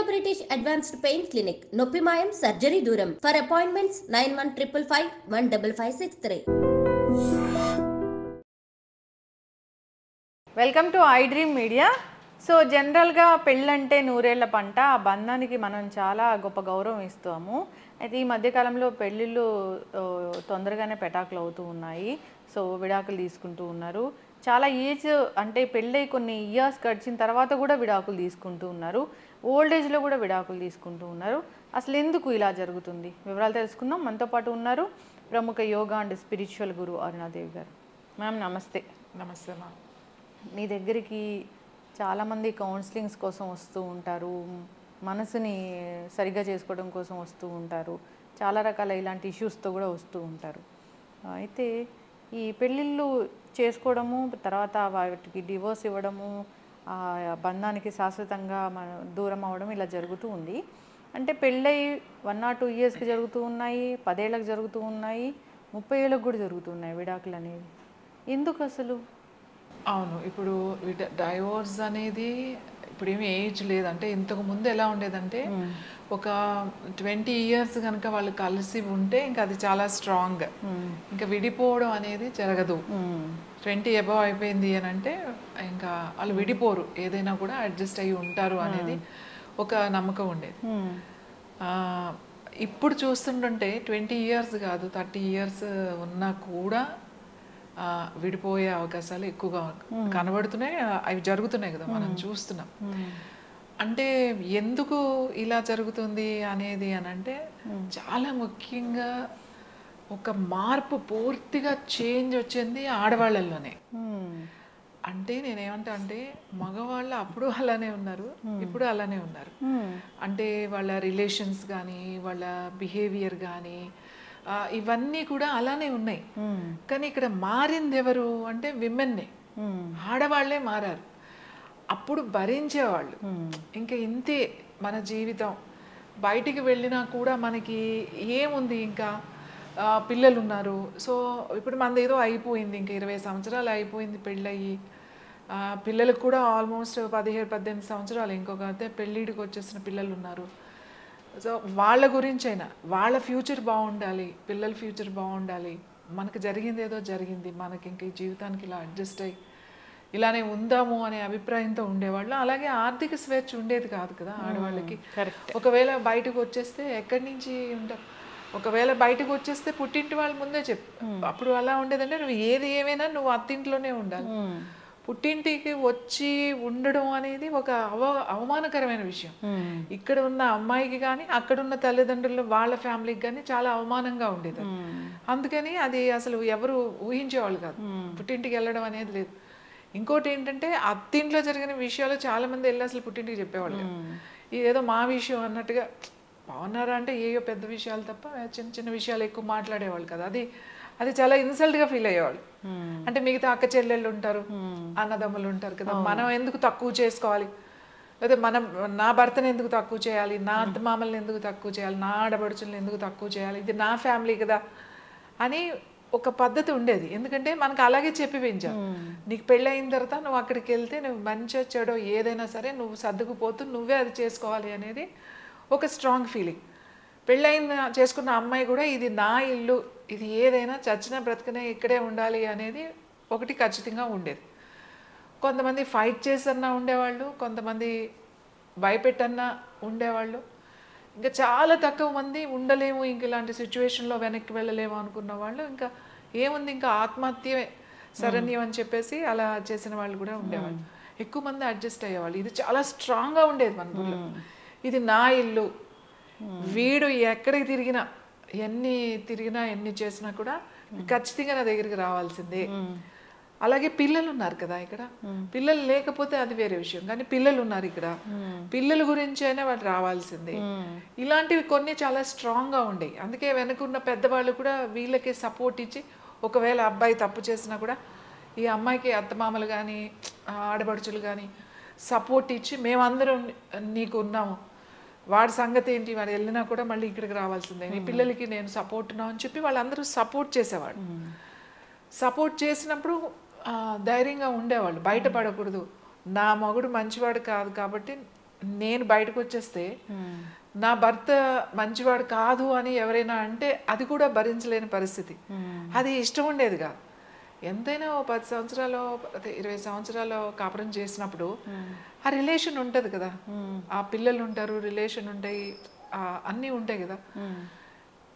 British Advanced Pain Clinic, Noppimayam Surgery Duram. For appointments 9155515563. Welcome to I dream media. So జనరల్గా పెళ్ళంటే నూరేళ్ల పంట, ఆ బంధానికి మనం చాలా గొప్ప గౌరవం ఇస్తాము. అయితే ఈ మధ్యకాలంలో పెళ్ళిళ్ళు తొందరగానే పెటాకులు అవుతూ ఉన్నాయి. సో విడాకులు తీసుకుంటూ ఉన్నారు. చాలా ఏజ్ అంటే పెళ్ళై కొన్ని ఇయర్స్ గడిచిన తర్వాత కూడా విడాకులు తీసుకుంటూ ఉన్నారు. ఓల్డ్ ఏజ్లో కూడా విడాకులు తీసుకుంటూ ఉన్నారు. అసలు ఎందుకు ఇలా జరుగుతుంది? వివరాలు తెలుసుకుందాం. మనతో పాటు ఉన్నారు ప్రముఖ యోగా అండ్ స్పిరిచువల్ గురు అరుణాదేవి గారు. మ్యామ్ నమస్తే. నమస్తే మ్యామ్. మీ దగ్గరికి చాలామంది కౌన్సిలింగ్స్ కోసం వస్తూ ఉంటారు, మనసుని సరిగ్గా చేసుకోవడం కోసం వస్తూ ఉంటారు, చాలా రకాల ఇలాంటి ఇష్యూస్తో కూడా వస్తూ ఉంటారు. అయితే ఈ పెళ్ళిళ్ళు చేసుకోవడము, తర్వాత వాటికి డివోర్స్ ఇవ్వడము, ఆ బంధానికి శాశ్వతంగా దూరం అవ్వడం ఇలా జరుగుతూ ఉంది. అంటే పెళ్ళై 1 or 2 yearsకి జరుగుతూ ఉన్నాయి, 10 ఏళ్ళకి జరుగుతూ ఉన్నాయి, 30 ఏళ్ళకి కూడా జరుగుతున్నాయి విడాకులు అనేవి. ఎందుకు అసలు? అవును, ఇప్పుడు డైవోర్స్ అనేది ఇప్పుడు ఏమి ఏజ్ లేదంటే ఇంతకు ముందు ఎలా ఉండేదంటే ఒక 20 years కనుక వాళ్ళు కలిసి ఉంటే ఇంకా అది చాలా స్ట్రాంగ్, ఇంకా విడిపోవడం అనేది జరగదు. 20 above అయిపోయింది అని అంటే ఇంకా వాళ్ళు విడిపోరు, ఏదైనా కూడా అడ్జస్ట్ అయ్యి ఉంటారు అనేది ఒక నమ్మకం ఉండేది. ఇప్పుడు చూస్తుంటే 20 years కాదు 30 years ఉన్నా కూడా విడిపోయే అవకాశాలు ఎక్కువగా కనబడుతున్నాయి. అవి జరుగుతున్నాయి కదా, మనం చూస్తున్నాం. అంటే ఎందుకు ఇలా జరుగుతుంది అనేది అని అంటే చాలా ముఖ్యంగా ఒక మార్పు, పూర్తిగా చేంజ్ వచ్చింది ఆడవాళ్ళల్లోనే. అంటే నేనేమంటా అంటే మగవాళ్ళు అప్పుడు అలానే ఉన్నారు, ఇప్పుడు అలానే ఉన్నారు. అంటే వాళ్ళ రిలేషన్స్ కానీ వాళ్ళ బిహేవియర్ కానీ ఇవన్నీ కూడా అలానే ఉన్నాయి. కానీ ఇక్కడ మారింది ఎవరు అంటే విమెన్నే, ఆడవాళ్లే మారారు. అప్పుడు భరించేవాళ్ళు, ఇంకా ఇంతే మన జీవితం, బయటికి వెళ్ళినా కూడా మనకి ఏముంది, ఇంకా పిల్లలు ఉన్నారు. సో ఇప్పుడు మనది ఏదో అయిపోయింది, ఇంకా 20 సంవత్సరాలు అయిపోయింది పెళ్ళయ్యి, పిల్లలకు కూడా ఆల్మోస్ట్ 17-18 సంవత్సరాలు, ఇంకొక పెళ్ళిడికి వచ్చేసిన పిల్లలు ఉన్నారు. సో వాళ్ళ గురించైనా వాళ్ళ ఫ్యూచర్ బాగుండాలి, పిల్లల ఫ్యూచర్ బాగుండాలి. మనకు జరిగింది ఏదో జరిగింది, మనకి ఇంక ఈ జీవితానికి ఇలా అడ్జస్ట్ అయ్యి ఇలానే ఉందాము అనే అభిప్రాయంతో ఉండేవాళ్ళు. అలాగే ఆర్థిక స్వేచ్ఛ ఉండేది కాదు కదా ఆడవాళ్ళకి. ఒకవేళ బయటకు వచ్చేస్తే ఎక్కడి నుంచి ఉంటారు, ఒకవేళ బయటకు వచ్చేస్తే పుట్టింటి వాళ్ళ ముందే అప్పుడు అలా ఉండేదంటే నువ్వు ఏది ఏమైనా నువ్వు అత్తింట్లోనే ఉండాలి. పుట్టింటికి వచ్చి ఉండడం అనేది ఒక అవమానకరమైన విషయం. ఇక్కడ ఉన్న అమ్మాయికి కానీ అక్కడున్న తల్లిదండ్రులు వాళ్ళ ఫ్యామిలీకి కానీ చాలా అవమానంగా ఉండేది. అందుకని అది అసలు ఎవరు ఊహించేవాళ్ళు కాదు, పుట్టింటికి వెళ్ళడం అనేది లేదు. ఇంకోటి ఏంటంటే అత్తింట్లో జరిగిన విషయాలు చాలా మంది వెళ్ళి అసలు పుట్టింటికి చెప్పేవాళ్ళు కాదు. ఇదేదో మా విషయం అన్నట్టుగా బాగున్నారా అంటే ఏయో పెద్ద విషయాలు తప్ప చిన్న చిన్న విషయాలు ఎక్కువ మాట్లాడేవాళ్ళు కదా. అది చాలా ఇన్సల్ట్గా ఫీల్ అయ్యేవాళ్ళు. అంటే మిగతా అక్క చెల్లెళ్ళు ఉంటారు, అన్నదమ్ములు ఉంటారు కదా, మనం ఎందుకు తక్కువ చేసుకోవాలి, లేదా నా భర్తను ఎందుకు తక్కువ చేయాలి, నా అత్త మామల్ని ఎందుకు తక్కువ చేయాలి, నా ఆడబడుచుల్ని ఎందుకు తక్కువ చేయాలి, ఇది నా ఫ్యామిలీ కదా అని ఒక పద్ధతి ఉండేది. ఎందుకంటే మనకు అలాగే చెప్పి పెంచాం, నీకు పెళ్ళి అయిన తర్వాత నువ్వు అక్కడికి వెళ్తే నువ్వు మంచిగా చెడో ఏదైనా సరే నువ్వు సర్దుకుపోతూ నువ్వే అది చేసుకోవాలి అనేది ఒక స్ట్రాంగ్ ఫీలింగ్. పెళ్ళైన చేసుకున్న అమ్మాయి కూడా ఇది నా ఇల్లు, ఇది ఏదైనా చచ్చినా బ్రతికినా ఇక్కడే ఉండాలి అనేది ఒకటి ఖచ్చితంగా ఉండేది. కొంతమంది ఫైట్ చేసన్నా ఉండేవాళ్ళు, కొంతమంది భయపెట్టన్నా ఉండేవాళ్ళు, ఇంకా చాలా తక్కువ మంది ఉండలేము, ఇంక ఇలాంటి సిచ్యువేషన్లో వెనక్కి వెళ్ళలేము అనుకున్న వాళ్ళు ఇంకా ఏముంది ఇంకా ఆత్మహత్యే శరణ్యం అని చెప్పేసి అలా చేసిన వాళ్ళు కూడా ఉండేవాళ్ళు. ఎక్కువ మంది అడ్జస్ట్ అయ్యేవాళ్ళు. ఇది చాలా స్ట్రాంగ్గా ఉండేది మన ఊళ్ళో. ఇది నా ఇల్లు, వీడు ఎక్కడికి తిరిగినా ఎన్ని చేసినా కూడా ఖచ్చితంగా నా దగ్గరికి రావాల్సిందే. అలాగే పిల్లలు ఉన్నారు కదా ఇక్కడ, పిల్లలు లేకపోతే అది వేరే విషయం, కానీ పిల్లలు ఉన్నారు ఇక్కడ, పిల్లల గురించి అయినా వాళ్ళు రావాల్సిందే. ఇలాంటివి కొన్ని చాలా స్ట్రాంగ్గా ఉండేవి. అందుకే వెనకున్న పెద్దవాళ్ళు కూడా వీళ్ళకి సపోర్ట్ ఇచ్చి, ఒకవేళ అబ్బాయి తప్పు చేసినా కూడా ఈ అమ్మాయికి అత్తమామలు కానీ ఆడబడుచులు కానీ సపోర్ట్ ఇచ్చి మేమందరం నీకు ఉన్నాము, వాడి సంగతి ఏంటి, వాడు వెళ్ళినా కూడా మళ్ళీ ఇక్కడికి రావాల్సిందే, నీ పిల్లలకి నేను సపోర్ట్ ఉన్నా అని చెప్పి వాళ్ళందరూ సపోర్ట్ చేసేవాడు. సపోర్ట్ చేసినప్పుడు ధైర్యంగా ఉండేవాళ్ళు, బయటపడకూడదు, నా మగుడు మంచివాడు కాదు కాబట్టి నేను బయటకు వచ్చేస్తే నా భర్త మంచివాడు కాదు అని ఎవరైనా అంటే అది కూడా భరించలేని పరిస్థితి. అది ఇష్టం ఉండేది కాదు. ఎంతైనా 10 సంవత్సరాలు 20 సంవత్సరాలు కాపురం చేసినప్పుడు ఆ రిలేషన్ ఉంటుంది కదా, ఆ పిల్లలు ఉంటారు, రిలేషన్ ఉంటాయి, అన్నీ ఉంటాయి కదా.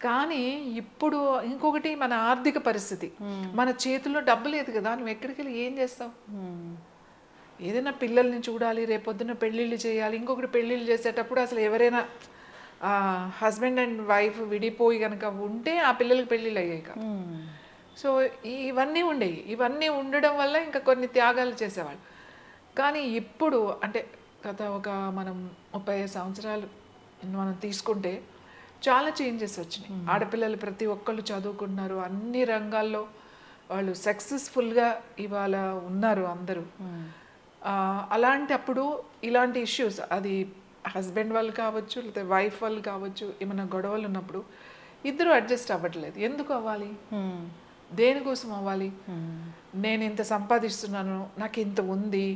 కానీ ఇప్పుడు ఇంకొకటి మన ఆర్థిక పరిస్థితి, మన చేతుల్లో డబ్బు లేదు కదా, నువ్వు ఎక్కడికి వెళ్ళి ఏం చేస్తావు? ఏదైనా పిల్లల్ని చూడాలి, రేపొద్దున పెళ్ళిళ్ళు చేయాలి. ఇంకొకటి పెళ్ళిళ్ళు చేసేటప్పుడు అసలు ఎవరైనా హస్బెండ్ అండ్ వైఫ్ విడిపోయి కనుక ఉంటే ఆ పిల్లలకి పెళ్ళిళ్ళు అయ్యాయి కాదు. సో ఇవన్నీ ఉండేవి. ఇవన్నీ ఉండడం వల్ల ఇంకా కొన్ని త్యాగాలు చేసేవాళ్ళు. కానీ ఇప్పుడు అంటే గత ఒక మనం 35 సంవత్సరాలు మనం తీసుకుంటే చాలా చేంజెస్ వచ్చినాయి. ఆడపిల్లలు ప్రతి ఒక్కళ్ళు చదువుకుంటున్నారు, అన్ని రంగాల్లో వాళ్ళు సక్సెస్ఫుల్గా ఇవాళ ఉన్నారు అందరూ. అలాంటప్పుడు ఇలాంటి ఇష్యూస్, అది హస్బెండ్ వాళ్ళు కావచ్చు లేకపోతే వైఫ్ వాళ్ళు కావచ్చు, ఏమైనా గొడవలు ఉన్నప్పుడు ఇద్దరు అడ్జస్ట్ అవ్వట్లేదు. ఎందుకు అవ్వాలి? దేనికోసం అవ్వాలి? నేను ఇంత సంపాదిస్తున్నాను, నాకు ఇంత ఉంది,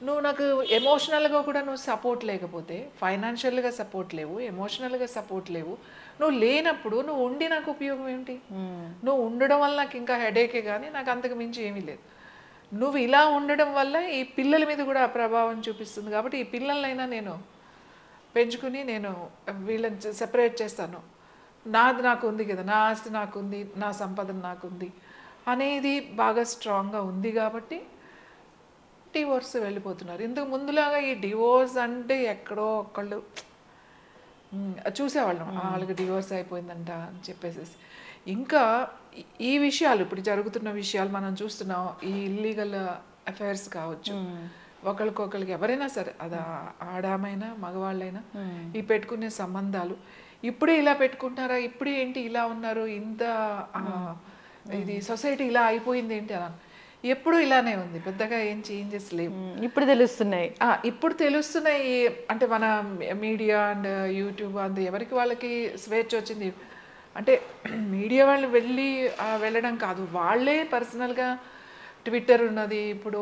నువ్వు నాకు ఎమోషనల్గా కూడా నువ్వు సపోర్ట్ లేకపోతే, ఫైనాన్షియల్గా సపోర్ట్ లేవు, ఎమోషనల్గా సపోర్ట్ లేవు, నువ్వు లేనప్పుడు నువ్వు ఉండి నాకు ఉపయోగం ఏంటి? నువ్వు ఉండడం వల్ల నాకు ఇంకా హెడేకే కానీ నాకు అంతకు మించి ఏమీ లేదు. నువ్వు ఇలా ఉండడం వల్ల ఈ పిల్లల మీద కూడా ఆ ప్రభావం చూపిస్తుంది. కాబట్టి ఈ పిల్లలైనా నేను పెంచుకుని నేను వీళ్ళని సెపరేట్ చేస్తాను, నాది నాకు ఉంది కదా, నా ఆస్తి నాకు ఉంది, నా సంపదన నాకు ఉంది అనేది బాగా స్ట్రాంగ్గా ఉంది. కాబట్టి డివోర్స్ వెళ్ళిపోతున్నారు. ఇంతకు ముందులాగా ఈ డివోర్స్ అంటే ఎక్కడో ఒకళ్ళు చూసేవాళ్ళం, వాళ్ళకి డివోర్స్ అయిపోయిందంట అని చెప్పేసి. ఇంకా ఈ విషయాలు ఇప్పుడు జరుగుతున్న విషయాలు మనం చూస్తున్నాం. ఈ ఇల్లీగల్ అఫైర్స్ కావచ్చు, ఒకరికొకరికి ఎవరైనా సరే, అది ఆడామైనా మగవాళ్ళైనా ఈ పెట్టుకునే సంబంధాలు ఇప్పుడే ఇలా పెట్టుకుంటారా, ఇప్పుడే ఏంటి ఇలా ఉన్నారు, ఇంత ఇది సొసైటీ ఇలా అయిపోయింది ఏంటి అలా. ఎప్పుడు ఇలానే ఉంది, పెద్దగా ఏం చేంజెస్ లేవు. ఇప్పుడు తెలుస్తున్నాయి. ఇప్పుడు తెలుస్తున్నాయి. అంటే మన మీడియా అండ్ యూట్యూబ్ అండ్ ఎవరికి వాళ్ళకి స్వేచ్ఛ వచ్చింది. అంటే మీడియా వాళ్ళు వెళ్ళడం కాదు, వాళ్ళే పర్సనల్గా ట్విట్టర్ ఉన్నది, ఇప్పుడు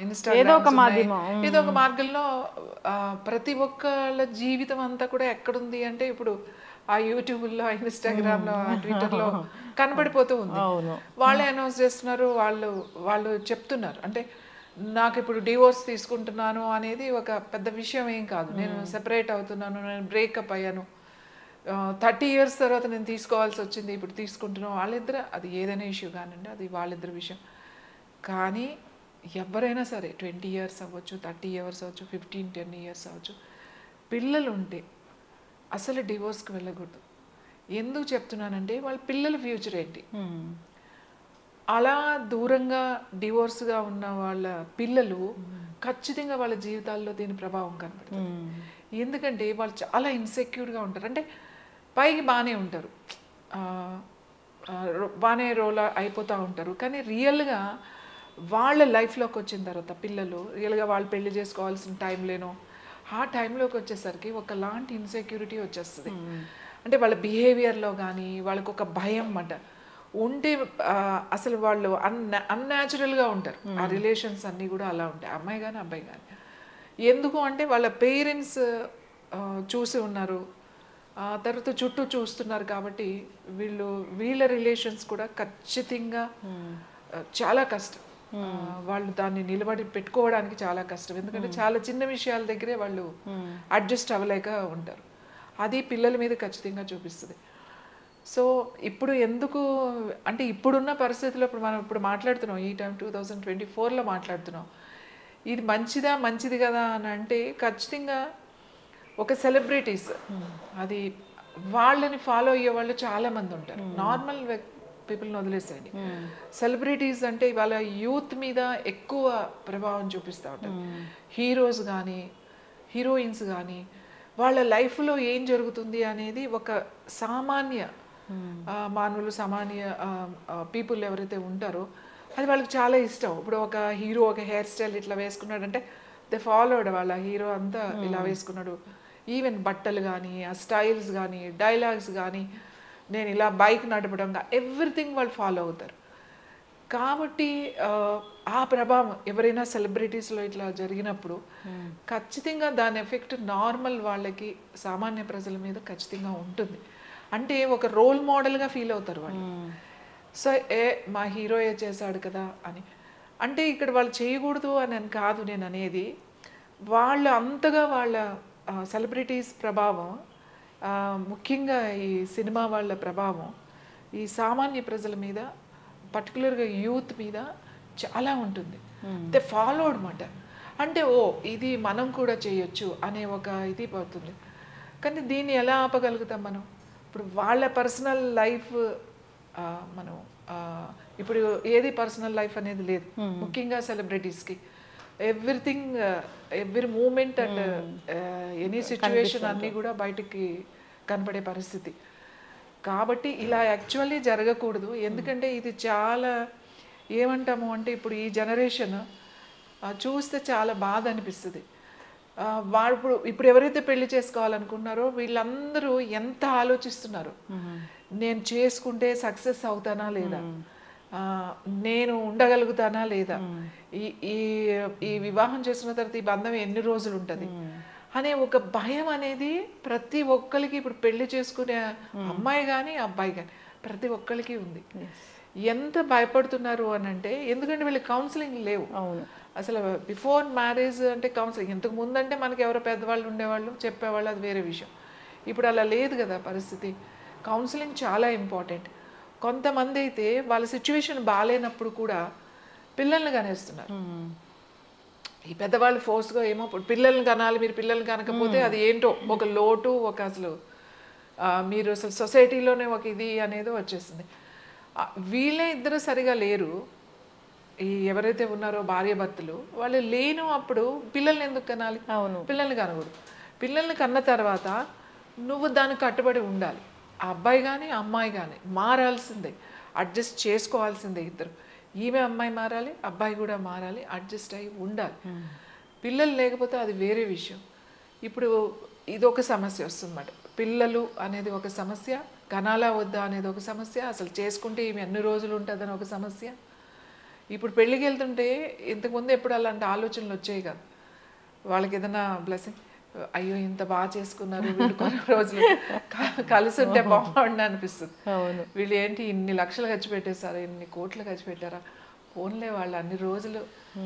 ఇన్స్టాగ్రామ్, ఏదో ఒక మార్గంలో ప్రతి ఒక్కళ్ళ జీవితం అంతా కూడా ఎక్కడుంది అంటే ఇప్పుడు ఆ యూట్యూబ్లో, ఇన్స్టాగ్రామ్లో, ట్విట్టర్లో కనబడిపోతూ ఉంది. వాళ్ళే అనౌన్స్ చేస్తున్నారు, వాళ్ళు చెప్తున్నారు. అంటే నాకు ఇప్పుడు డివోర్స్ తీసుకుంటున్నాను అనేది ఒక పెద్ద విషయం ఏం కాదు. నేను సెపరేట్ అవుతున్నాను, నేను బ్రేకప్ అయ్యాను, 30 years తర్వాత నేను తీసుకోవాల్సి వచ్చింది, ఇప్పుడు తీసుకుంటున్నాను. వాళ్ళిద్దరు, అది ఏదైనా ఇష్యూ కానివ్వండి, అది వాళ్ళిద్దరి విషయం. కానీ ఎవరైనా సరే 20 years అవ్వచ్చు, 30 years అవ్వచ్చు, 10 years అవ్వచ్చు, పిల్లలు ఉంటే అసలు డివోర్స్కి వెళ్ళకూడదు. ఎందుకు చెప్తున్నానంటే వాళ్ళ పిల్లల ఫ్యూచర్ ఏంటి. అలా దూరంగా డివోర్స్గా ఉన్న వాళ్ళ పిల్లలు ఖచ్చితంగా వాళ్ళ జీవితాల్లో దీని ప్రభావం కనపడుతుంది. ఎందుకంటే వాళ్ళు చాలా ఇన్సెక్యూర్గా ఉంటారు. అంటే పైకి బాగానే ఉంటారు, బాగానే రోల్ అయిపోతూ ఉంటారు, కానీ రియల్గా వాళ్ళ లైఫ్లోకి వచ్చిన తర్వాత పిల్లలు రియల్గా వాళ్ళు పెళ్లి చేసుకోవాల్సిన టైంలోనో ఆ టైంలోకి వచ్చేసరికి ఒకలాంటి ఇన్సెక్యూరిటీ వచ్చేస్తుంది. అంటే వాళ్ళ బిహేవియర్లో కానీ వాళ్ళకు ఒక భయం అన్నమాట ఉంటే అసలు వాళ్ళు అన్యాచురల్గా ఉంటారు. ఆ రిలేషన్స్ అన్నీ కూడా అలా ఉంటాయి, అమ్మాయి కానీ అబ్బాయి కానీ. ఎందుకు అంటే వాళ్ళ పేరెంట్స్ చూసి ఉన్నారు, తర్వాత చుట్టూ చూస్తున్నారు. కాబట్టి వీళ్ళ రిలేషన్స్ కూడా ఖచ్చితంగా చాలా కష్టం. వాళ్ళు దాన్ని నిలబడి పెట్టుకోవడానికి చాలా కష్టం. ఎందుకంటే చాలా చిన్న విషయాల దగ్గరే వాళ్ళు అడ్జస్ట్ అవ్వలేక ఉంటారు. అది పిల్లల మీద ఖచ్చితంగా చూపిస్తుంది. సో ఇప్పుడు ఎందుకు అంటే ఇప్పుడున్న పరిస్థితుల్లో మనం ఇప్పుడు మాట్లాడుతున్నాం, ఈ టైం 2024లో మాట్లాడుతున్నాం, ఇది మంచిది కదా అని అంటే ఖచ్చితంగా ఒక సెలబ్రిటీస్, అది వాళ్ళని ఫాలో అయ్యే వాళ్ళు చాలామంది ఉంటారు. నార్మల్ పీపుల్ని వదిలేసేయండి. సెలబ్రిటీస్ అంటే వాళ్ళ యూత్ మీద ఎక్కువ ప్రభావం చూపిస్తూ ఉంటారు. హీరోస్ కానీ హీరోయిన్స్ కానీ వాళ్ళ లైఫ్లో ఏం జరుగుతుంది అనేది ఒక సామాన్య మానవులు, సామాన్య పీపుల్ ఎవరైతే ఉంటారో అది వాళ్ళకి చాలా ఇష్టం. ఇప్పుడు ఒక హీరో ఒక హెయిర్ స్టైల్ ఇట్లా వేసుకున్నాడంటే దే ఫాలోడ్, వాళ్ళ హీరో అంతా ఇలా వేసుకున్నాడు. ఈవెన్ బట్టలు కానీ, ఆ స్టైల్స్ కానీ, డైలాగ్స్ కానీ, నేను ఇలా బైక్ నడపడం కానీ, ఎవ్రీథింగ్ వాళ్ళు ఫాలో అవుతారు. కాబట్టి ఆ ప్రభావం ఎవరైనా సెలబ్రిటీస్లో ఇట్లా జరిగినప్పుడు ఖచ్చితంగా దాని ఎఫెక్ట్ నార్మల్ వాళ్ళకి, సామాన్య ప్రజల మీద ఖచ్చితంగా ఉంటుంది. అంటే ఒక రోల్ మోడల్గా ఫీల్ అవుతారు వాళ్ళు. సో మా హీరోయే చేశాడు కదా అని. అంటే ఇక్కడ వాళ్ళు చేయకూడదు అని కాదు నేను అనేది. వాళ్ళు అంతగా వాళ్ళ సెలబ్రిటీస్ ప్రభావం, ముఖ్యంగా ఈ సినిమా వాళ్ళ ప్రభావం ఈ సామాన్య ప్రజల మీద, పర్టికులర్గా యూత్ మీద చాలా ఉంటుంది. దే ఫాలో అనమాట. అంటే ఇది మనం కూడా చేయొచ్చు అనే ఒక ఇది పోతుంది. కానీ దీన్ని ఎలా ఆపగలుగుతాం మనం? ఇప్పుడు వాళ్ళ పర్సనల్ లైఫ్ మనం ఇప్పుడు ఏది పర్సనల్ లైఫ్ అనేది లేదు, ముఖ్యంగా సెలబ్రిటీస్కి. Everything, every moment and any situation అన్నీ కూడా బయటికి కనపడే పరిస్థితి. కాబట్టి ఇలా యాక్చువల్లీ జరగకూడదు. ఎందుకంటే ఇది చాలా ఏమంటాము అంటే ఇప్పుడు ఈ జనరేషన్ చూస్తే చాలా బాధ అనిపిస్తుంది. వాళ్ళు ఇప్పుడు ఎవరైతే పెళ్లి చేసుకోవాలనుకున్నారో వీళ్ళందరూ ఎంత ఆలోచిస్తున్నారు, నేను చేసుకుంటే సక్సెస్ అవుతానా లేదా, నేను ఉండగలుగుతానా లేదా, ఈ ఈ వివాహం చేసుకున్న తర్వాత ఈ బంధం ఎన్ని రోజులు ఉంటుంది అనే ఒక భయం అనేది ప్రతి ఒక్కరికి, ఇప్పుడు పెళ్లి చేసుకునే అమ్మాయి కానీ అబ్బాయి కానీ ప్రతి ఒక్కరికి ఉంది. ఎంత భయపడుతున్నారు అని అంటే, ఎందుకంటే వీళ్ళకి కౌన్సిలింగ్ లేవు. అసలు బిఫోర్ మ్యారేజ్ అంటే కౌన్సిలింగ్, ఇంతకు ముందు అంటే మనకి ఎవరో పెద్దవాళ్ళు ఉండేవాళ్ళు చెప్పేవాళ్ళు, అది వేరే విషయం. ఇప్పుడు అలా లేదు కదా పరిస్థితి. కౌన్సిలింగ్ చాలా ఇంపార్టెంట్. కొంతమంది అయితే వాళ్ళ సిచ్యువేషన్ బాగాలేనప్పుడు కూడా పిల్లల్ని కనేస్తున్నారు. ఈ పెద్దవాళ్ళు ఫోర్స్గా ఏమో పిల్లల్ని కనాలి, మీరు పిల్లల్ని కనకపోతే అది ఏంటో ఒక లోటు, ఒక అసలు మీరు అసలు సొసైటీలోనే ఒక ఇది అనేది వచ్చేస్తుంది. వీళ్ళే ఇద్దరు సరిగా లేరు, ఈ ఎవరైతే ఉన్నారో భార్య భర్తలు వాళ్ళు లేను. అప్పుడు పిల్లల్ని ఎందుకు కనాలి? పిల్లల్ని కనకూడదు. పిల్లల్ని కన్న తర్వాత నువ్వు దానికి కట్టుబడి ఉండాలి. ఆ అబ్బాయి కానీ అమ్మాయి కానీ మారాల్సిందే, అడ్జస్ట్ చేసుకోవాల్సిందే ఇద్దరు. ఈమె అమ్మాయి మారాలి, అబ్బాయి కూడా మారాలి, అడ్జస్ట్ అయ్యి ఉండాలి. పిల్లలు లేకపోతే అది వేరే విషయం. ఇప్పుడు ఇది ఒక సమస్య వస్తుందన్నమాట. పిల్లలు అనేది ఒక సమస్య, కనాలా వద్దా అనేది ఒక సమస్య, అసలు చేసుకుంటే ఈమె ఎన్ని రోజులు ఉంటుందని ఒక సమస్య. ఇప్పుడు పెళ్ళికి వెళ్తుంటే ఇంతకుముందు ఎప్పుడు అలాంటి ఆలోచనలు వచ్చాయి కాదు. వాళ్ళకి ఏదైనా బ్లెస్సింగ్, అయ్యో ఇంత బాగా చేసుకున్నారు వీళ్ళు, కొన్ని రోజులు కలిసి ఉంటే బాగుండి అనిపిస్తుంది. వీళ్ళు ఏంటి ఇన్ని లక్షలు ఖర్చు పెట్టేశారు, ఇన్ని కోట్లు ఖర్చు పెట్టారా, ఫోన్లే వాళ్ళు అన్ని రోజులు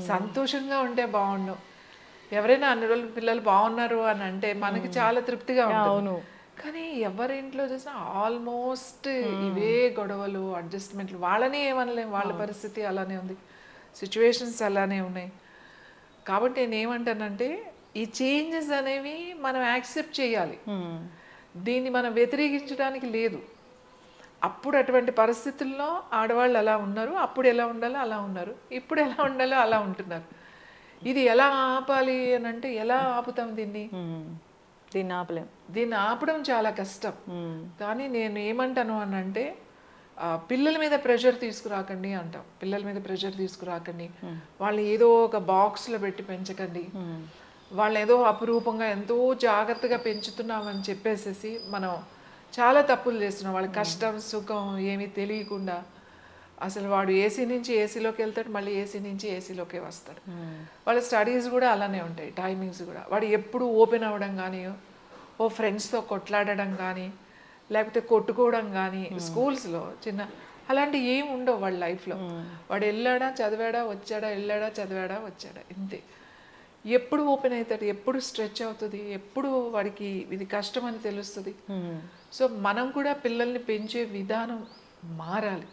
సంతోషంగా ఉంటే బాగుండు. ఎవరైనా అన్ని రోజులు పిల్లలు బాగున్నారు అని అంటే మనకి చాలా తృప్తిగా ఉంటుంది. కానీ ఎవరింట్లో చూసినా ఆల్మోస్ట్ ఇవే గొడవలు, అడ్జస్ట్మెంట్లు. వాళ్ళని ఏమనలేం, వాళ్ళ పరిస్థితి అలానే ఉంది, సిచ్యువేషన్స్ అలానే ఉన్నాయి. కాబట్టి నేను ఏమంటానంటే ఈ చేంజెస్ అనేవి మనం యాక్సెప్ట్ చేయాలి, దీన్ని మనం వ్యతిరేకించడానికి లేదు. అప్పుడు అటువంటి పరిస్థితుల్లో ఆడవాళ్ళు అలా ఉన్నారు, అప్పుడు ఎలా ఉండాలో అలా ఉన్నారు, ఇప్పుడు ఎలా ఉండాలో అలా ఉంటున్నారు. ఇది ఎలా ఆపాలి అని అంటే ఎలా ఆపుతాం దీన్ని? దీన్ని ఆపడం చాలా కష్టం. కానీ నేను ఏమంటాను అని అంటే పిల్లల మీద ప్రెషర్ తీసుకురాకండి అంటాం. పిల్లల మీద ప్రెషర్ తీసుకురాకండి, వాళ్ళు ఏదో ఒక బాక్స్లో పెట్టి పెంచకండి, వాళ్ళు ఏదో అపురూపంగా ఎంతో జాగ్రత్తగా పెంచుతున్నామని చెప్పేసేసి మనం చాలా తప్పులు చేస్తున్నాం. వాళ్ళ కష్టం సుఖం ఏమీ తెలియకుండా అసలు వాడు ఏసీ నుంచి ఏసీలోకి వెళ్తాడు, మళ్ళీ ఏసీ నుంచి ఏసీలోకే వస్తాడు. వాళ్ళ స్టడీస్ కూడా అలానే ఉంటాయి, టైమింగ్స్ కూడా. వాడు ఎప్పుడు ఓపెన్ అవ్వడం కానీ, ఓ ఫ్రెండ్స్తో కొట్లాడడం కానీ, లేకపోతే కొట్టుకోవడం కానీ, స్కూల్స్లో చిన్న అలాంటివి ఏమి ఉండవు వాళ్ళ లైఫ్లో. వాడు వెళ్ళాడా చదివాడా వచ్చాడా, వెళ్ళాడా చదివాడా వచ్చాడా, ఇంతే. ఎప్పుడు ఓపెన్ అవుతాడు, ఎప్పుడు స్ట్రెచ్ అవుతుంది, ఎప్పుడు వాడికి ఇది కష్టం అని తెలుస్తుంది. సో మనం కూడా పిల్లల్ని పెంచే విధానం మారాలి.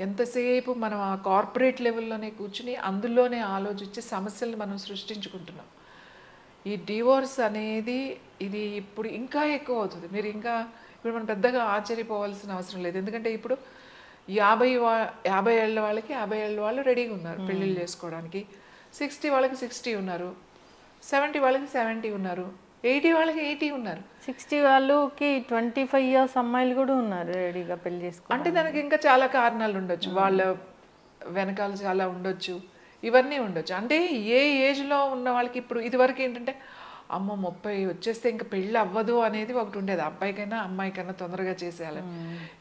ఎంతసేపు మనం ఆ కార్పొరేట్ లెవెల్లోనే కూర్చుని అందులోనే ఆలోచించి సమస్యలను మనం సృష్టించుకుంటున్నాం. ఈ డివోర్స్ అనేది ఇది ఇప్పుడు ఇంకా ఎక్కువ అవుతుంది. మీరు ఇంకా ఇప్పుడు మనం పెద్దగా ఆశ్చర్యపోవాల్సిన అవసరం లేదు. ఎందుకంటే ఇప్పుడు 50 ఏళ్ళ వాళ్ళకి 50 ఏళ్ళ వాళ్ళు రెడీగా ఉన్నారు పెళ్ళిళ్ళు చేసుకోవడానికి, 60 వాళ్ళకి 60 ఉన్నారు, 70 వాళ్ళకి 70 ఉన్నారు, 80 వాళ్ళకి 80 ఉన్నారు, 60 వాళ్ళకి 25 years అమ్మాయిలు కూడా ఉన్నారు రెడీగా పెళ్లి చేసుకో. అంటే దానికి ఇంకా చాలా కారణాలు ఉండొచ్చు, వాళ్ళ వెనకాల చాలా ఉండొచ్చు, ఇవన్నీ ఉండొచ్చు. అంటే ఏ ఏజ్లో ఉన్న వాళ్ళకి ఇప్పుడు ఇదివరకు ఏంటంటే అమ్మ 30 వచ్చేస్తే ఇంకా పెళ్ళి అవ్వదు అనేది ఒకటి ఉండేది, అబ్బాయికైనా అమ్మాయికైనా తొందరగా చేసేయాలని.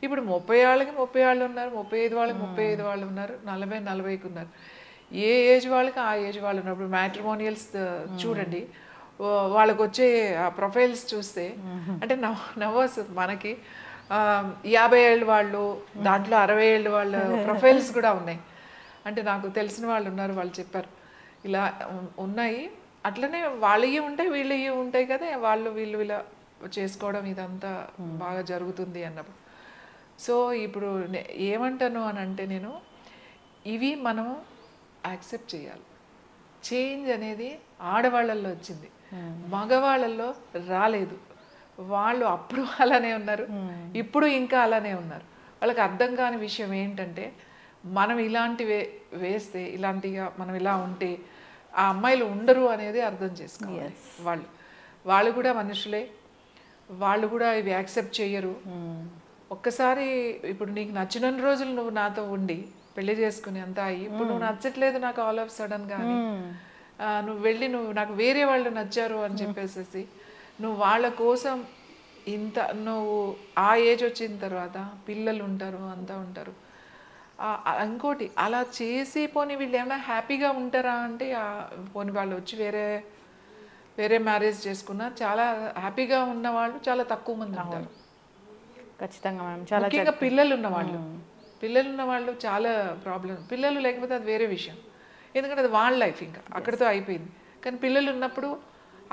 ఇప్పుడు 30 వాళ్ళకి 30 వాళ్ళు ఉన్నారు, 35 వాళ్ళకి 35 వాళ్ళు ఉన్నారు, 40 40కి ఉన్నారు. ఏ ఏజ్ వాళ్ళకి ఆ ఏజ్ వాళ్ళు ఉన్నారు. ఇప్పుడు మ్యాట్రిమోనియల్స్ చూడండి, వాళ్ళకి వచ్చే ప్రొఫైల్స్ చూస్తే అంటే నవ్వొస్తుంది మనకి. 50 ఏళ్ళ వాళ్ళు, దాంట్లో 60 ఏళ్ళ వాళ్ళ ప్రొఫైల్స్ కూడా ఉన్నాయి. అంటే నాకు తెలిసిన వాళ్ళు ఉన్నారు, వాళ్ళు చెప్పారు ఇలా ఉన్నాయి. అట్లనే వాళ్ళవి ఉంటాయి, వీళ్ళవి ఉంటాయి కదా, వీళ్ళు ఇలా చేసుకోవడం ఇదంతా బాగా జరుగుతుంది అన్నప్పుడు. సో ఇప్పుడు ఏమంటాను అని అంటే, నేను ఇవి మనం యాక్సెప్ట్ చేయాలి. చేంజ్ అనేది ఆడవాళ్ళల్లో వచ్చింది, మగవాళ్ళల్లో రాలేదు. వాళ్ళు అప్పుడు అలానే ఉన్నారు, ఇప్పుడు ఇంకా అలానే ఉన్నారు. వాళ్ళకి అర్థం కాని విషయం ఏంటంటే, మనం ఇలాంటివి వేస్తే, ఇలాంటిగా మనం ఇలా ఉంటే ఆ అమ్మాయిలు ఉండరు అనేది అర్థం చేసుకోవాలి. వాళ్ళు కూడా మనుషులే, వాళ్ళు కూడా ఇవి యాక్సెప్ట్ చేయరు. ఒక్కసారి ఇప్పుడు నీకు నచ్చిన రోజులు నువ్వు నాతో ఉండి పెళ్లి చేసుకుని అంతా అయ్యి, ఇప్పుడు నువ్వు నచ్చట్లేదు నాకు ఆల్ ఆఫ్ సడన్ కానీ నువ్వు వెళ్ళి నాకు వేరే వాళ్ళు నచ్చారు అని చెప్పేసి నువ్వు వాళ్ళ కోసం నువ్వు ఆ ఏజ్ వచ్చిన తర్వాత పిల్లలు ఉంటారు, అంతా ఉంటారు. ఇంకోటి అలా చేసి పోనీ వీళ్ళు ఏమైనా హ్యాపీగా ఉంటారా అంటే, పోనీ వాళ్ళు వచ్చి వేరే మ్యారేజ్ చేసుకున్నా చాలా హ్యాపీగా ఉన్న వాళ్ళు చాలా తక్కువ మంది ఉంటారు. ఖచ్చితంగా మేడం. చాలా ముఖ్యంగా పిల్లలు ఉన్న వాళ్ళు చాలా ప్రాబ్లం. పిల్లలు లేకపోతే అది వేరే విషయం, ఎందుకంటే అది వాళ్ళ లైఫ్ ఇంకా అక్కడితో అయిపోయింది. కానీ పిల్లలు ఉన్నప్పుడు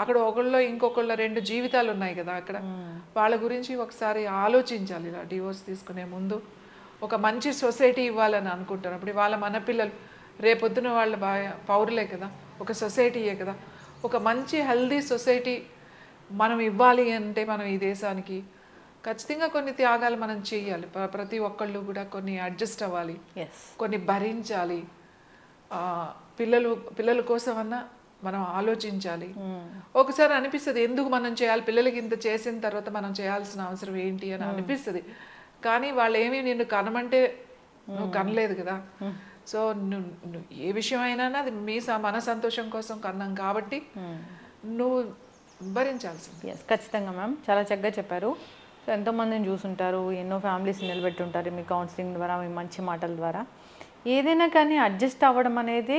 అక్కడ ఒకళ్ళో ఇంకొకళ్ళ 2 జీవితాలు ఉన్నాయి కదా అక్కడ. వాళ్ళ గురించి ఒకసారి ఆలోచించాలి. ఇలా డివోర్స్ తీసుకునే ముందు ఒక మంచి సొసైటీ ఇవ్వాలని అనుకుంటారు. అప్పుడు మన పిల్లలు రేపొద్దున వాళ్ళ పౌరులే కదా, ఒక సొసైటీయే కదా. ఒక మంచి హెల్దీ సొసైటీ మనం ఇవ్వాలి అంటే మనం ఈ దేశానికి ఖచ్చితంగా కొన్ని త్యాగాలు మనం చేయాలి. ప్రతి ఒక్కళ్ళు కూడా కొన్ని అడ్జస్ట్ అవ్వాలి, కొన్ని భరించాలి. పిల్లల కోసమన్నా మనం ఆలోచించాలి. ఒకసారి అనిపిస్తుంది ఎందుకు మనం చేయాలి, పిల్లలకి ఇంత చేసిన తర్వాత మనం చేయాల్సిన అవసరం ఏంటి అని అనిపిస్తుంది. కానీ వాళ్ళు ఏమీ నిన్ను కనమంటే నువ్వు కనలేదు కదా. సో నువ్వు ఏ విషయం అయినా అది మన సంతోషం కోసం కన్నాం కాబట్టి నువ్వు భరించాల్సింది. ఖచ్చితంగా మ్యామ్, చాలా చక్కగా చెప్పారు. సో ఎంతోమందిని చూసుంటారు, ఎన్నో ఫ్యామిలీస్ నిలబెట్టుంటారు మీ కౌన్సిలింగ్ ద్వారా, మీ మంచి మాటల ద్వారా. ఏదైనా కానీ అడ్జస్ట్ అవ్వడం అనేది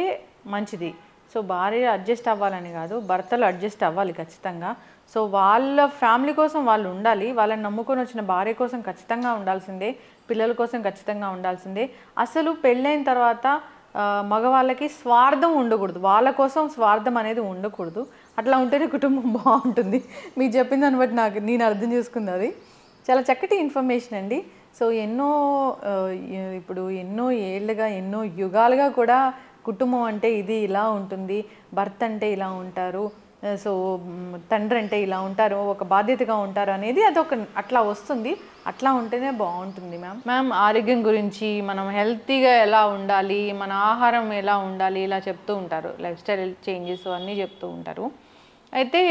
మంచిది. సో భార్య అడ్జస్ట్ అవ్వాలని కాదు, భర్తలు అడ్జస్ట్ అవ్వాలి ఖచ్చితంగా. సో వాళ్ళ ఫ్యామిలీ కోసం వాళ్ళు ఉండాలి, వాళ్ళని నమ్ముకొని వచ్చిన భార్య కోసం ఖచ్చితంగా ఉండాల్సిందే, పిల్లల కోసం ఖచ్చితంగా ఉండాల్సిందే. అసలు పెళ్ళైన తర్వాత మగవాళ్ళకి స్వార్థం ఉండకూడదు, వాళ్ళ కోసం స్వార్థం అనేది ఉండకూడదు. అట్లా ఉంటేనే కుటుంబం బాగుంటుంది. మీరు చెప్పిన దాన్ని బట్టి నేను అర్థం చేసుకుంది అది. చాలా చక్కటి ఇన్ఫర్మేషన్ అండి. సో ఇప్పుడు ఎన్నో ఏళ్ళుగా, ఎన్నో యుగాలుగా కూడా కుటుంబం అంటే ఇది ఇలా ఉంటుంది, భర్త అంటే ఇలా ఉంటారు, సో తండ్రి అంటే ఇలా ఉంటారు, ఒక బాధ్యతగా ఉంటారు అనేది అట్లా వస్తుంది. అట్లా ఉంటేనే బాగుంటుంది మ్యామ్. ఆరోగ్యం గురించి మనం హెల్తీగా ఎలా ఉండాలి, మన ఆహారం ఎలా ఉండాలి ఇలా చెప్తూ ఉంటారు, లైఫ్ స్టైల్ చేంజెస్ అన్నీ చెప్తూ ఉంటారు. అయితే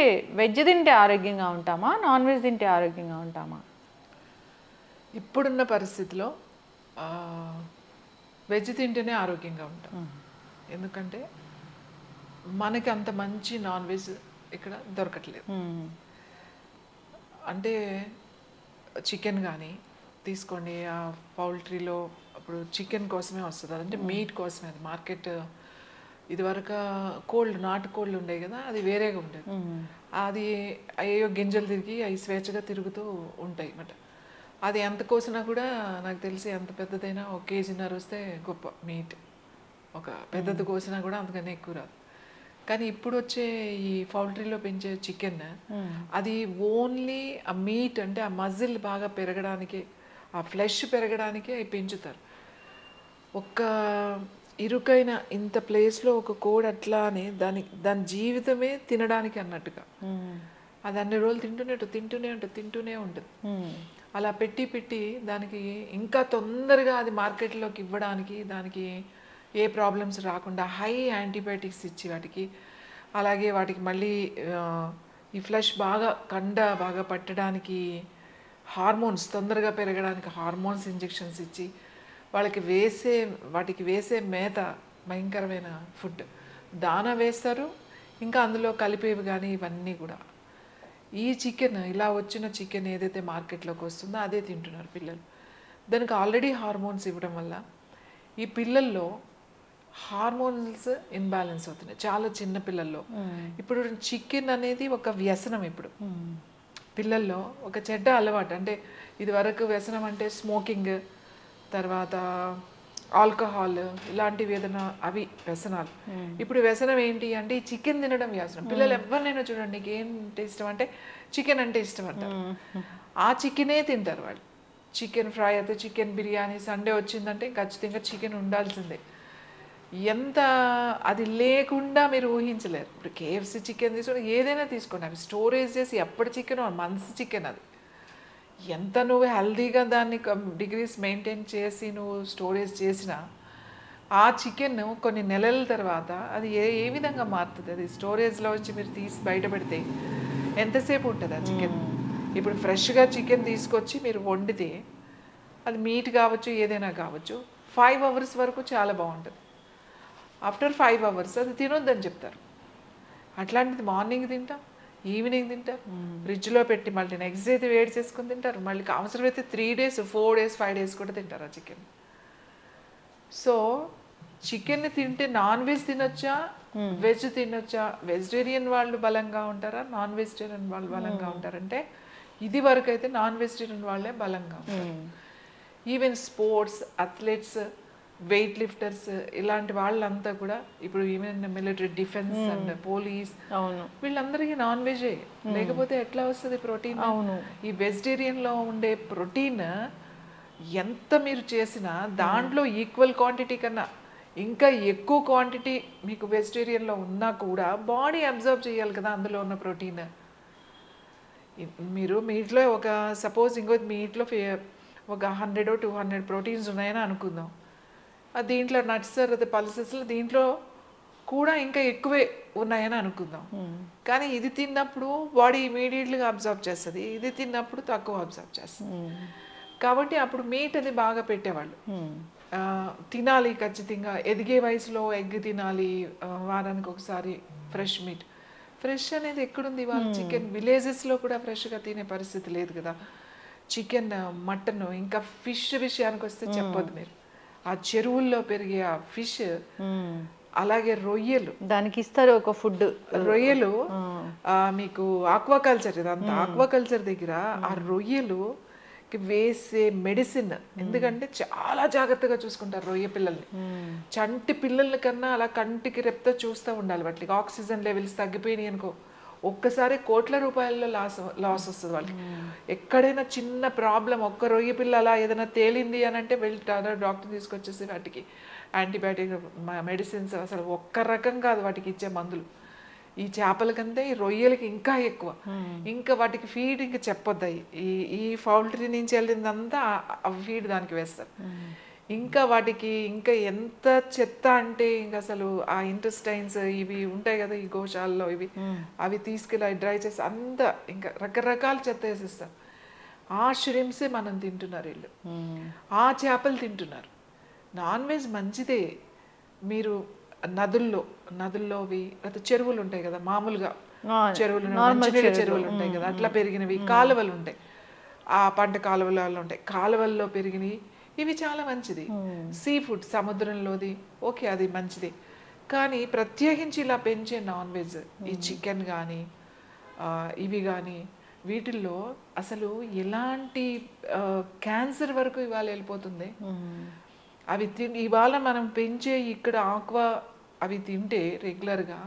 వెజ్ తింటే ఆరోగ్యంగా ఉంటామా, నాన్ వెజ్ తింటే ఆరోగ్యంగా ఉంటామా? ఇప్పుడున్న పరిస్థితిలో వెజ్ తింటేనే ఆరోగ్యంగా ఉంటాం. ఎందుకంటే మనకి అంత మంచి నాన్ వెజ్ ఇక్కడ దొరకట్లేదు. అంటే చికెన్ కానీ తీసుకోండి, ఆ పౌల్ట్రీలో అప్పుడు చికెన్ కోసమే వస్తుంది, అంటే మీట్ కోసమే. అది మార్కెట్ ఇదివరకు నాటు కోళ్ళు ఉండేవి కదా, అది వేరేగా ఉండేది. అది అయ్యో గింజలు తిరిగి అవి స్వేచ్ఛగా తిరుగుతూ ఉంటాయి అన్నమాట. అది ఎంత కోసినా కూడా నాకు తెలిసి ఎంత పెద్దదైనా 1.5 kg వస్తే గొప్ప మీట్. ఒక పెద్దది కోసినా కూడా అంతకన్నా ఎక్కువ రాదు. కానీ ఇప్పుడు వచ్చే ఈ పౌల్ట్రీలో పెంచే చికెన్ అది ఓన్లీ ఆ మీట్, అంటే ఆ మజిల్ బాగా పెరగడానికి, ఆ ఫ్లెష్ పెరగడానికి అవి పెంచుతారు. ఒక్క ఇరుకైన ఇంత ప్లేస్లో ఒక కోడి అట్లానే దాని జీవితమే తినడానికి అన్నట్టుగా అది అన్ని రోజులు తింటూనే ఉంటుంది. అలా పెట్టి దానికి ఇంకా తొందరగా అది మార్కెట్లోకి ఇవ్వడానికి, దానికి ఏ ప్రాబ్లమ్స్ రాకుండా హై యాంటీబయాటిక్స్ ఇచ్చి వాటికి, అలాగే వాటికి మళ్ళీ ఈ ఫ్లెష్ బాగా పట్టడానికి హార్మోన్స్, తొందరగా పెరగడానికి హార్మోన్స్ ఇంజెక్షన్స్ ఇచ్చి వాటికి వేసే మేత భయంకరమైన ఫుడ్ దానా వేస్తారు. ఇంకా అందులో కలిపేవి కానీ ఇవన్నీ కూడా. ఈ చికెన్ ఇలా వచ్చిన చికెన్ ఏదైతే మార్కెట్లోకి వస్తుందో అదే తింటున్నారు పిల్లలు. దానికి ఆల్రెడీ హార్మోన్స్ ఇవ్వడం వల్ల ఈ పిల్లల్లో హార్మోన్స్ ఇన్బ్యాలెన్స్ అవుతున్నాయి చాలా చిన్న పిల్లల్లో. ఇప్పుడు చికెన్ అనేది ఒక వ్యసనం. ఇప్పుడు పిల్లల్లో ఒక చెడ్డ అలవాటు. అంటే ఇది వరకు వ్యసనం అంటే స్మోకింగ్, తర్వాత ఆల్కహాల్, ఇలాంటివి ఏదైనా అవి వ్యసనాలు. ఇప్పుడు వ్యసనం ఏంటి అంటే ఈ చికెన్ తినడం వ్యసనం. పిల్లలు ఎవరినైనా చూడండి, నీకు ఏంటి ఇష్టం అంటే చికెన్ అంటే ఇష్టం అంటారు. ఆ చికెనే తింటారు వాళ్ళు. చికెన్ ఫ్రై అయితే చికెన్ బిర్యానీ, సండే వచ్చిందంటే ఖచ్చితంగా చికెన్ ఉండాల్సిందే. ఎంత అది లేకుండా మీరు ఊహించలేరు. ఇప్పుడు కేఎఫ్సి చికెన్ తీసుకుని ఏదైనా తీసుకోండి, అవి స్టోరేజ్ చేసి ఎప్పటి చికెన్ మంత్స్ చికెన్ అది. ఎంత నువ్వు హెల్దీగా దాన్ని డిగ్రీస్ మెయింటైన్ చేసి నువ్వు స్టోరేజ్ చేసినా ఆ చికెన్ కొన్ని నెలల తర్వాత అది ఏ విధంగా మారుతుంది. అది స్టోరేజ్లో వచ్చి మీరు తీసి బయట పెడితే ఎంతసేపు ఉంటుంది ఆ చికెన్. ఇప్పుడు ఫ్రెష్గా చికెన్ తీసుకొచ్చి మీరు వండితే అది మీట్ కావచ్చు ఏదైనా కావచ్చు 5 hours వరకు చాలా బాగుంటుంది. ఆఫ్టర్ 5 hours అది తినొద్దని చెప్తారు. అట్లాంటిది మార్నింగ్ తింటాం, ఈవినింగ్ తింటారు, ఫ్రిడ్జ్లో పెట్టి మళ్ళీ నెక్స్ట్ డే వేడి చేసుకొని తింటారు. మళ్ళీ అవసరమైతే 3 days 4 days 5 days కూడా తింటారు ఆ చికెన్. సో చికెన్ని తింటే నాన్ వెజ్ తినొచ్చా, వెజ్ తినొచ్చా? వెజిటేరియన్ వాళ్ళు బలంగా ఉంటారా, నాన్ వెజిటేరియన్ వాళ్ళు బలంగా ఉంటారంటే ఇది వరకు అయితే నాన్ వెజిటేరియన్ వాళ్ళే బలంగా ఉంటారు. Even sports athletes, wait lifters ఇలాంటి వాళ్ళంతా కూడా ఇప్పుడు even military, defence and police వీళ్ళందరికీ నాన్ వెజే. లేకపోతే ఎట్లా వస్తుంది ప్రోటీన్? ఈ వెజిటేరియన్లో ఉండే ప్రోటీన్ ఎంత మీరు చేసినా దాంట్లో ఈక్వల్ క్వాంటిటీ కన్నా ఇంకా ఎక్కువ క్వాంటిటీ మీకు వెజిటేరియన్లో ఉన్నా కూడా బాడీ అబ్జర్వ్ చేయాలి కదా అందులో ఉన్న ప్రోటీన్. మీరు మీట్లో ఒక సపోజ్ ఇంకో మీట్లో ఒక 100 or 200 ప్రోటీన్స్ ఉన్నాయని అనుకుందాం. దీంట్లో నట్స్ పల్సెస్లో దీంట్లో కూడా ఇంకా ఎక్కువే ఉన్నాయని అనుకుందాం. కానీ ఇది తిన్నప్పుడు బాడీ ఇమీడియట్లీగా అబ్జర్వ్ చేస్తుంది, ఇది తిన్నప్పుడు తక్కువ అబ్జర్వ్ చేస్తుంది. కాబట్టి అప్పుడు మీట్ అది బాగా పెట్టేవాళ్ళు. తినాలి ఖచ్చితంగా, ఎదిగే వయసులో ఎగ్ తినాలి, వారానికి ఒకసారి ఫ్రెష్ మీట్. ఫ్రెష్ అనేది ఎక్కడుంది ఇవాళ? చికెన్ విలేజెస్లో కూడా ఫ్రెష్గా తినే పరిస్థితి లేదు కదా. చికెన్, మటన్, ఇంకా ఫిష్ విషయానికి వస్తే చెప్పొద్దు మీరు. ఆ చెరువుల్లో పెరిగే ఆ ఫిష్, అలాగే రొయ్యలు, దానికి ఇస్తారు ఒక ఫుడ్. రొయ్యలు మీకు ఆక్వాకల్చర్, ఇదంతా ఆక్వాకల్చర్ దగ్గర ఆ రొయ్యలు వేసే మెడిసిన్. ఎందుకంటే చాలా జాగ్రత్తగా చూసుకుంటారు రొయ్య పిల్లల్ని. చంటి పిల్లల కన్నా అలా కంటికి రెప్తో చూస్తూ ఉండాలి. వాటికి ఆక్సిజన్ లెవెల్స్ తగ్గిపోయినాయి అనుకో ఒక్కసారి కోట్ల రూపాయల్లో లాస్ వస్తుంది వాళ్ళకి. ఎక్కడైనా చిన్న ప్రాబ్లం, ఒక్క రొయ్య పిల్ల అలా ఏదైనా తేలింది అని అంటే వెళ్తారు డాక్టర్ తీసుకొచ్చేసి వాటికి యాంటీబయాటిక్ మెడిసిన్స్. అసలు ఒక్క రకం కాదు వాటికి ఇచ్చే మందులు. ఈ చేపలకంటే ఈ రొయ్యలకి ఇంకా ఎక్కువ. ఇంకా వాటికి ఫీడ్ ఇంకా చెప్పొద్దాయి. ఈ పౌల్ట్రీ నుంచి వెళ్ళిందంతా ఫీడ్ దానికి వేస్తారు. ఇంకా వాటికి ఇంకా ఎంత చెత్త అంటే ఇంకా అసలు ఆ ఇంటెస్టైన్స్ ఇవి ఉంటాయి కదా ఈ గోశాలలో, ఇవి అవి తీసుకెళ్ళి డ్రై చేసి అంతా ఇంకా రకరకాల చెత్త వేసేస్తారు. ఆ ష్రిమ్సే మనం తింటున్నారు వీళ్ళు, ఆ చేపలు తింటున్నారు. నాన్ వెజ్ మంచిదే. మీరు నదుల్లోవి లేకపోతే చెరువులు ఉంటాయి కదా, మామూలుగా చెరువులు, మంచినీళ్ళ చెరువులు ఉంటాయి కదా, అట్లా పెరిగినవి, కాలువలు ఉంటాయి, ఆ పంట కాలువలు ఉంటాయి, కాలువల్లో పెరిగినవి ఇవి చాలా మంచిది. సీ ఫుడ్ సముద్రంలోది ఓకే, అది మంచిది. కానీ ప్రత్యేకించి ఇలా పెంచే నాన్ వెజ్, ఈ చికెన్ కానీ ఇవి కానీ, వీటిల్లో అసలు ఎలాంటి క్యాన్సర్ వరకు ఇవాళ వెళ్ళిపోతుంది. అవి ఇవాళ మనం పెంచే ఇక్కడ ఆక్వా అవి తింటే రెగ్యులర్గా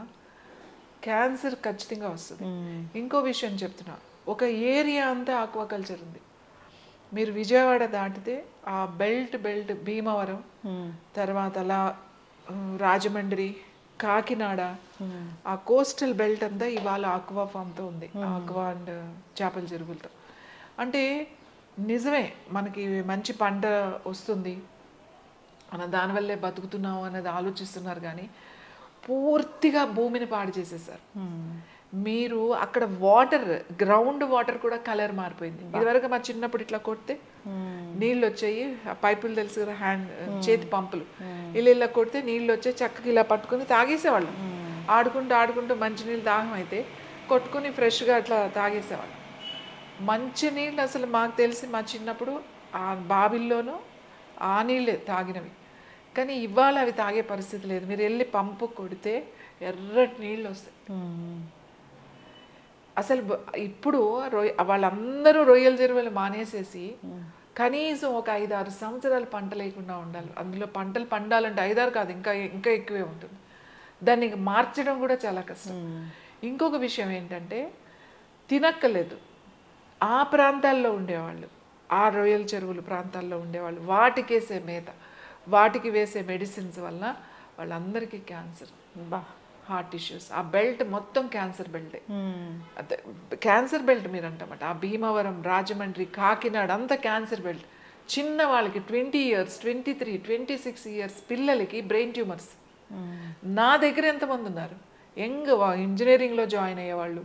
క్యాన్సర్ ఖచ్చితంగా వస్తుంది. ఇంకో విషయం చెప్తున్నా, ఒక ఏరియా అంతా ఆక్వాకల్చర్ ఉంది. మీరు విజయవాడ దాటితే ఆ బెల్ట్ భీమవరం, తర్వాత అలా రాజమండ్రి, కాకినాడ, ఆ కోస్టల్ బెల్ట్ అంతా ఇవాళ ఆక్వా ఫామ్తో ఉంది, ఆక్వా అండ్ చేపల చెరువులతో. అంటే నిజమే మనకి మంచి పంట వస్తుంది, మనం దానివల్లే బతుకుతున్నాం అనేది ఆలోచిస్తున్నారు. కానీ పూర్తిగా భూమిని పాడు చేసేసారు. మీరు అక్కడ వాటర్, గ్రౌండ్ వాటర్ కూడా కలర్ మారిపోయింది. ఇదివరకు మా చిన్నప్పుడు ఇట్లా కొడితే నీళ్ళు వచ్చాయి, ఆ పైపులు తెలుసు కదా, చేతి పంపులు, ఇలా కొడితే నీళ్ళు వచ్చాయి, చక్కగా ఇలా పట్టుకుని తాగేసేవాళ్ళం. ఆడుకుంటూ ఆడుకుంటూ మంచినీళ్ళు దాహం అయితే కొట్టుకుని ఫ్రెష్గా అట్లా తాగేసేవాళ్ళం. మంచినీళ్ళు అసలు మాకు తెలిసి మా చిన్నప్పుడు ఆ బావిల్లోనూ ఆ నీళ్ళే తాగినవి. కానీ ఇవాళ అవి తాగే పరిస్థితి లేదు. మీరు వెళ్ళి పంపు కొడితే ఎర్రటి నీళ్ళు వస్తాయి. అసలు ఇప్పుడు వాళ్ళందరూ రొయ్యల చెరువులు మానేసేసి కనీసం ఒక 5-6 సంవత్సరాలు పంట లేకుండా ఉండాలి. అందులో పంటలు పండాలంటే 5-6 కాదు, ఇంకా ఇంకా ఎక్కువే ఉంటుంది. దాన్ని మార్చడం కూడా చాలా కష్టం. ఇంకొక విషయం ఏంటంటే తినక్కలేదు. ఆ ప్రాంతాల్లో ఉండేవాళ్ళు, ఆ రొయ్యల చెరువులు ప్రాంతాల్లో ఉండేవాళ్ళు వాటికేసే మేత, వాటికి వేసే మెడిసిన్స్ వల్ల వాళ్ళందరికీ క్యాన్సర్, హార్ట్ ఇష్యూస్. ఆ బెల్ట్ మొత్తం క్యాన్సర్ బెల్టే. క్యాన్సర్ బెల్ట్ మీరు అంటామట. ఆ భీమవరం, రాజమండ్రి, కాకినాడ అంతా క్యాన్సర్ బెల్ట్. చిన్న వాళ్ళకి 20 years, 23, 26 years పిల్లలకి బ్రెయిన్ ట్యూమర్స్. నా దగ్గర ఎంతమంది ఉన్నారు యంగ్ ఇంజనీరింగ్లో జాయిన్ అయ్యేవాళ్ళు,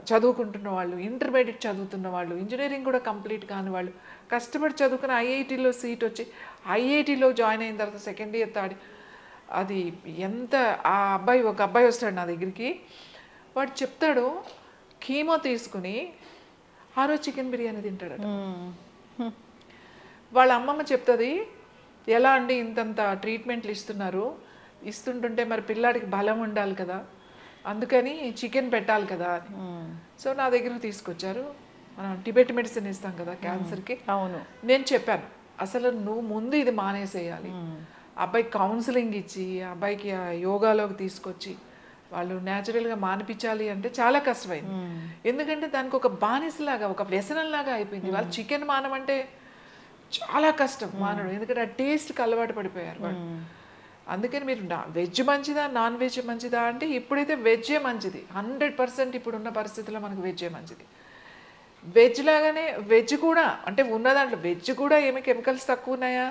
చదువుకుంటున్న వాళ్ళు, ఇంటర్మీడియట్ చదువుతున్న వాళ్ళు, ఇంజనీరింగ్ కూడా కంప్లీట్ కాని వాళ్ళు, కష్టపడి చదువుకుని ఐఐటీలో సీట్ వచ్చి ఐఐటీలో జాయిన్ అయిన తర్వాత సెకండ్ ఇయర్ థర్డ్, అది ఎంత ఒక అబ్బాయి వస్తాడు నా దగ్గరికి. వాడు చెప్తాడు కీమో తీసుకుని ఆ రోజు చికెన్ బిర్యానీ తింటాడట. వాళ్ళ అమ్మమ్మ చెప్తుంది, ఎలా అండి ఇంతంత ట్రీట్మెంట్లు ఇస్తుంటుంటే మరి పిల్లాడికి బలం ఉండాలి కదా, అందుకని చికెన్ పెట్టాలి కదా అని. సో నా దగ్గరకు తీసుకొచ్చారు. మనం టిబెట్ మెడిసిన్ ఇస్తాం కదా క్యాన్సర్కి. అవును. నేను చెప్పాను అసలు నువ్వు ముందు ఇది మానేసేయాలి. అబ్బాయికి కౌన్సిలింగ్ ఇచ్చి అబ్బాయికి యోగాలోకి తీసుకొచ్చి వాళ్ళు న్యాచురల్గా మానిపించాలి అంటే చాలా కష్టమైంది. ఎందుకంటే దానికి ఒక బానిసలాగా, ఒక వ్యసనంలాగా అయిపోయింది. వాళ్ళు చికెన్ మానమంటే చాలా కష్టం మానడం, ఎందుకంటే ఆ టేస్ట్కి అలవాటు పడిపోయారు వాళ్ళు. అందుకని మీరు వెజ్ మంచిదా నాన్ వెజ్ మంచిదా అంటే ఇప్పుడైతే వెజ్జే మంచిది. 100% ఇప్పుడున్న పరిస్థితుల్లో మనకు వెజ్జే మంచిది. వెజ్ లాగానే వెజ్ కూడా అంటే ఉన్న దాంట్లో వెజ్ కూడా ఏమి కెమికల్స్ తక్కువ ఉన్నాయా?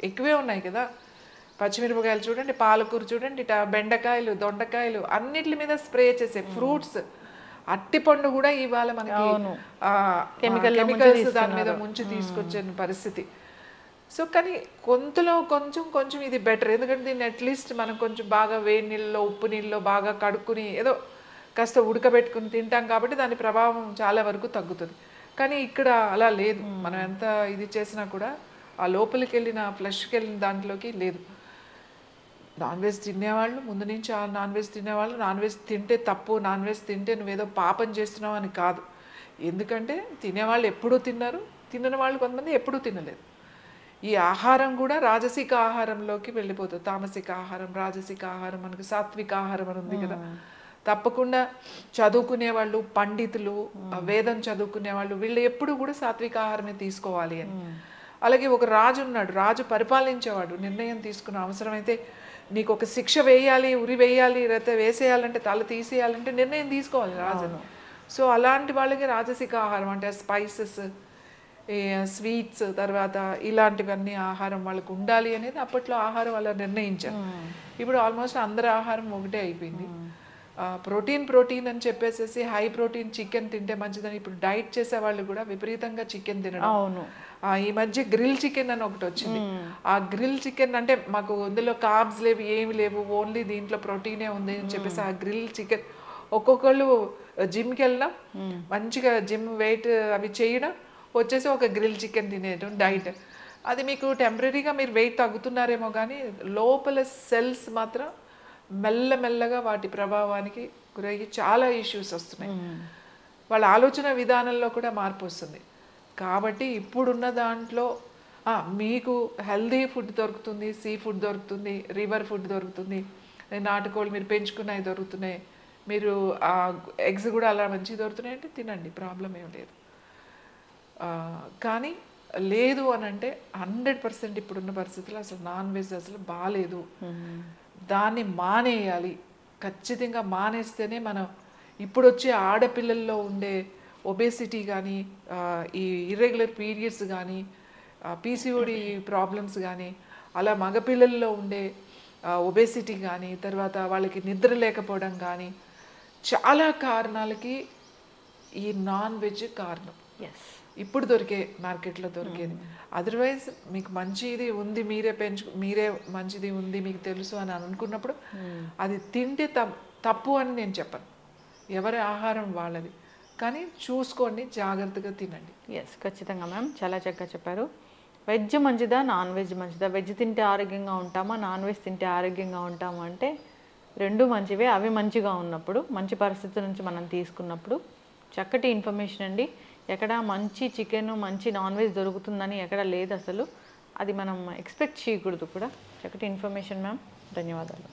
ఎక్కువే ఉన్నాయి కదా. పచ్చిమిరపకాయలు చూడండి, పాలకూర చూడండి, బెండకాయలు, దొండకాయలు అన్నిటి మీద స్ప్రే చేసే ఫ్రూట్స్, అట్టిపండు కూడా ఇవాళ మనకి కెమికల్స్ దాని మీద ముంచి తీసుకొచ్చే పరిస్థితి. సో కానీ కొంచెం ఇది బెటర్. ఎందుకంటే దీన్ని అట్లీస్ట్ మనం కొంచెం బాగా వేడి నీళ్ళలో, ఉప్పు నీళ్ళలో బాగా కడుక్కుని ఏదో కాస్త ఉడకబెట్టుకుని తింటాం కాబట్టి దాని ప్రభావం చాలా వరకు తగ్గుతుంది. కానీ ఇక్కడ అలా లేదు. మనం ఎంత ఇది చేసినా కూడా ఆ లోపలికి వెళ్ళిన ఫ్లష్కి వెళ్ళిన దాంట్లోకి లేదు. నాన్ వెజ్ తినేవాళ్ళు ముందు నుంచి నాన్ వెజ్ తినేవాళ్ళు నాన్ వెజ్ తింటే తప్పు, నాన్ వెజ్ తింటే నువ్వేదో పాపం చేస్తున్నావు అని కాదు. ఎందుకంటే తినేవాళ్ళు ఎప్పుడూ తిన్నారు, తినని వాళ్ళు కొంతమంది ఎప్పుడూ తినలేదు. ఈ ఆహారం కూడా రాజసిక ఆహారంలోకి వెళ్ళిపోతుంది. తామసిక ఆహారం, రాజసిక ఆహారం, మనకు సాత్విక ఆహారం అని ఉంది కదా. తప్పకుండా చదువుకునే వాళ్ళు, పండితులు, వేదం చదువుకునే వాళ్ళు వీళ్ళు ఎప్పుడు కూడా సాత్విక ఆహారమే తీసుకోవాలి అని. అలాగే ఒక రాజు ఉన్నాడు, రాజు పరిపాలించేవాడు, నిర్ణయం తీసుకున్న అవసరమైతే నీకు ఒక శిక్ష వేయాలి, ఉరి వేయాలి, లేకపోతే వేసేయాలంటే తల తీసేయాలంటే నిర్ణయం తీసుకోవాలి రాజు. సో అలాంటి వాళ్ళకి రాజసిక ఆహారం అంటే స్పైసెస్, స్వీట్స్, తర్వాత ఇలాంటివన్నీ ఆహారం వాళ్ళకు ఉండాలి అనేది అప్పట్లో ఆహారం వాళ్ళ నిర్ణయించారు. ఇప్పుడు ఆల్మోస్ట్ అందరి ఆహారం ఒకటే అయిపోయింది. ప్రోటీన్ అని చెప్పేసి హై ప్రోటీన్ చికెన్ తింటే మంచిదని ఇప్పుడు డైట్ చేసే వాళ్ళు కూడా విపరీతంగా చికెన్ తినడం. ఈ మధ్య గ్రిల్ చికెన్ అని ఒకటి వచ్చింది. ఆ గ్రిల్ చికెన్ అంటే మాకు అందులో కార్బ్స్ లేవు, ఏమి లేవు, ఓన్లీ దీంట్లో ప్రోటీనే ఉంది అని చెప్పేసి ఆ గ్రిల్ చికెన్ ఒక్కొక్కళ్ళు జిమ్కి వెళ్ళడం, మంచిగా జిమ్ వెయిట్ అవి చేయడం, వచ్చేసి ఒక గ్రిల్ చికెన్ తినేయడం డైట్. అది మీకు టెంపరీగా మీరు వెయిట్ తగ్గుతున్నారేమో కానీ లోపల సెల్స్ మాత్రం మెల్లమెల్లగా వాటి ప్రభావానికి గురయ్యి చాలా ఇష్యూస్ వస్తున్నాయి. వాళ్ళ ఆలోచన విధానంలో కూడా మార్పు వస్తుంది. కాబట్టి ఇప్పుడున్న దాంట్లో మీకు హెల్దీ ఫుడ్ దొరుకుతుంది, సీ ఫుడ్ దొరుకుతుంది, రివర్ ఫుడ్ దొరుకుతుంది, నాటుకోళ్ళు మీరు పెంచుకున్నవి దొరుకుతున్నాయి, మీరు ఎగ్స్ కూడా అలా మంచిగా దొరుకుతున్నాయి అంటే తినండి, ప్రాబ్లం ఏం లేదు. కానీ లేదు అని అంటే 100% ఇప్పుడున్న పరిస్థితుల్లో అసలు నాన్ వెజ్ అసలు బాగాలేదు, దాన్ని మానేయాలి. ఖచ్చితంగా మానేస్తేనే మనం ఇప్పుడు వచ్చే ఆడపిల్లల్లో ఉండే ఒబేసిటీ కానీ, ఈ ఇర్రెగ్యులర్ పీరియడ్స్ కానీ, పీసీఓడి ప్రాబ్లమ్స్ కానీ, అలా మగపిల్లల్లో ఉండే ఒబేసిటీ కానీ, తర్వాత వాళ్ళకి నిద్ర లేకపోవడం కానీ, చాలా కారణాలకి ఈ నాన్ వెజ్ కారణం. ఎస్. ఇప్పుడు దొరికే మార్కెట్లో దొరికేది. అదర్వైజ్ మీకు మంచిది ఉంది, మీరే మంచిది ఉంది మీకు తెలుసు అని అనుకున్నప్పుడు అది తింటే తప్పు అని నేను చెప్పను. ఎవరి ఆహారం వాళ్ళది, కానీ చూసుకోండి, జాగ్రత్తగా తినండి. ఎస్, ఖచ్చితంగా మ్యామ్, చాలా చక్కగా చెప్పారు. వెజ్ మంచిదా, నాన్ వెజ్ మంచిదా? వెజ్ తింటే ఆరోగ్యంగా ఉంటామా, నాన్ వెజ్ తింటే ఆరోగ్యంగా ఉంటామా అంటే రెండు మంచివే. అవి మంచిగా ఉన్నప్పుడు, మంచి పరిస్థితి నుంచి మనం తీసుకున్నప్పుడు చక్కటి ఇన్ఫర్మేషన్ అండి. ఎక్కడ మంచి చికెన్, మంచి నాన్ వెజ్ దొరుకుతుందని ఎక్కడ లేదు అసలు. అది మనం ఎక్స్పెక్ట్ చేయకూడదు కూడా. చక్కటి ఇన్ఫర్మేషన్ మ్యామ్, ధన్యవాదాలు.